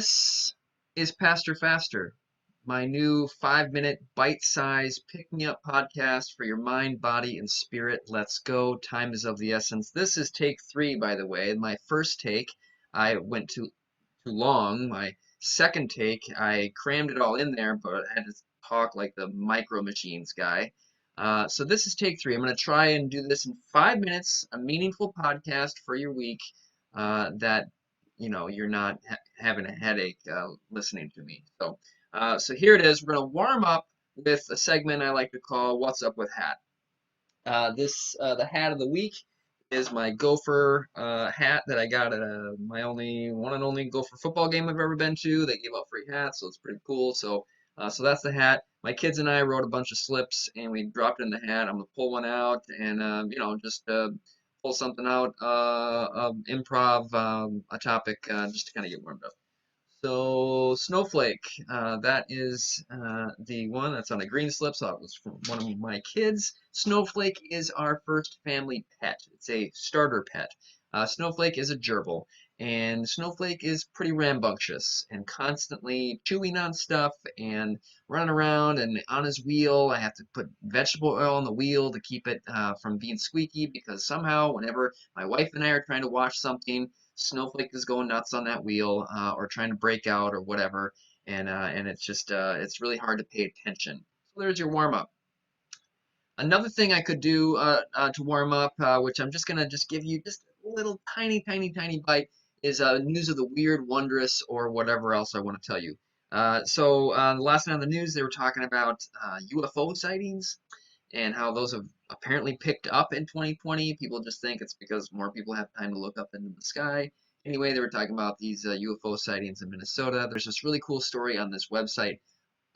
This is Pastor Faster, my new 5-minute bite-sized pick-me-up podcast for your mind, body, and spirit. Let's go. Time is of the essence. This is take 3, by the way. My first take, I went too long. My second take, I crammed it all in there, but I had to talk like the Micro Machines guy. So this is take 3. I'm going to try and do this in 5 minutes, a meaningful podcast for your week that you're not having a headache listening to me. So here it is. We're going to warm up with a segment I like to call "What's Up with Hat." The hat of the week is my Gopher hat that I got at my only one and only Gopher football game I've ever been to. They gave out free hats, so it's pretty cool. So that's the hat. My kids and I wrote a bunch of slips and we dropped it in the hat. I'm gonna pull one out and just pull something out, improv a topic just to kind of get warmed up. So Snowflake, that is the one that's on a green slip. So it was from one of my kids. Snowflake is our first family pet. It's a starter pet. Snowflake is a gerbil, and Snowflake is pretty rambunctious and constantly chewing on stuff and running around and on his wheel. I have to put vegetable oil on the wheel to keep it from being squeaky because somehow whenever my wife and I are trying to watch something, Snowflake is going nuts on that wheel or trying to break out or whatever, and it's really hard to pay attention. So there's your warm up. Another thing I could do to warm up, which I'm just gonna give you just a little tiny bite, is news of the weird, wondrous, or whatever else I want to tell you. The last night on the news, they were talking about UFO sightings and how those have apparently picked up in 2020. People just think it's because more people have time to look up into the sky. Anyway, they were talking about these UFO sightings in Minnesota. There's this really cool story on this website,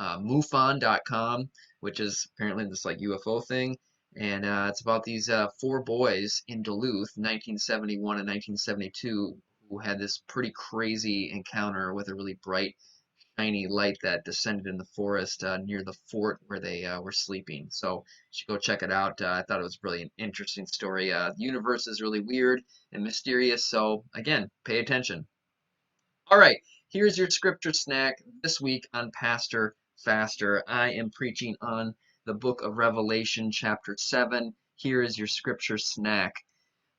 MUFON.com, which is apparently this like UFO thing. And it's about these 4 boys in Duluth, 1971 and 1972, who had this pretty crazy encounter with a really bright tiny light that descended in the forest near the fort where they were sleeping. So you should go check it out. I thought it was really an interesting story. The universe is really weird and mysterious, so again, pay attention. All right, here's your scripture snack this week on Pastor Faster. I am preaching on the book of Revelation, chapter 7. Here is your scripture snack.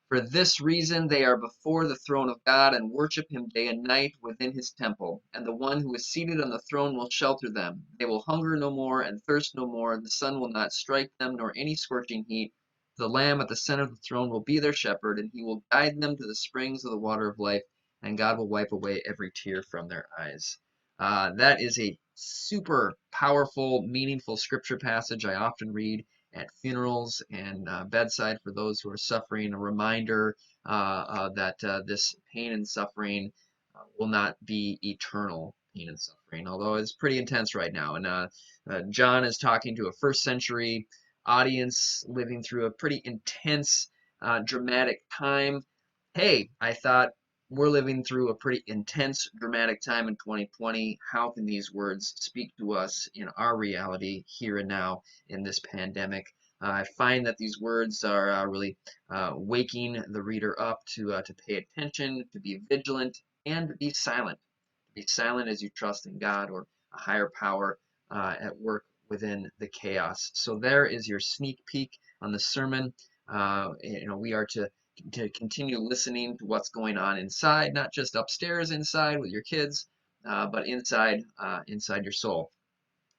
For this reason they are before the throne of God and worship him day and night within his temple. And the one who is seated on the throne will shelter them. They will hunger no more and thirst no more. The sun will not strike them, nor any scorching heat. The Lamb at the center of the throne will be their shepherd, and he will guide them to the springs of the water of life, and God will wipe away every tear from their eyes. That is a super powerful, meaningful scripture passage I often read at funerals and bedside for those who are suffering, a reminder that this pain and suffering will not be eternal pain and suffering, although it's pretty intense right now. And John is talking to a first century audience living through a pretty intense, dramatic time. Hey, I thought we're living through a pretty intense, dramatic time in 2020. How can these words speak to us in our reality here and now in this pandemic? I find that these words are really waking the reader up to pay attention, to be vigilant, and to be silent. To be silent as you trust in God or a higher power at work within the chaos. So there is your sneak peek on the sermon. We are to continue listening to what's going on inside, not just upstairs inside with your kids, but inside your soul.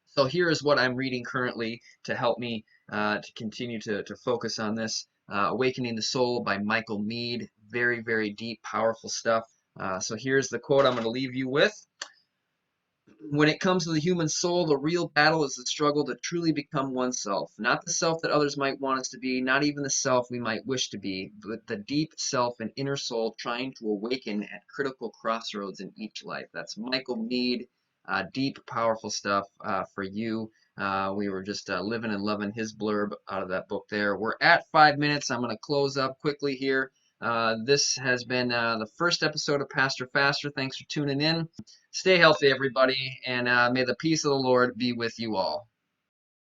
So here is what I'm reading currently to help me to continue to focus on this. Awakening the Soul by Michael Meade. Very, very deep, powerful stuff. So here's the quote I'm going to leave you with. When it comes to the human soul, the real battle is the struggle to truly become oneself. Not the self that others might want us to be, not even the self we might wish to be, but the deep self and inner soul trying to awaken at critical crossroads in each life. That's Michael Meade. Deep, powerful stuff for you. We were just living and loving his blurb out of that book there. We're at 5 minutes. I'm going to close up quickly here. This has been the first episode of Pastor Faster. Thanks for tuning in. Stay healthy, everybody, and may the peace of the Lord be with you all.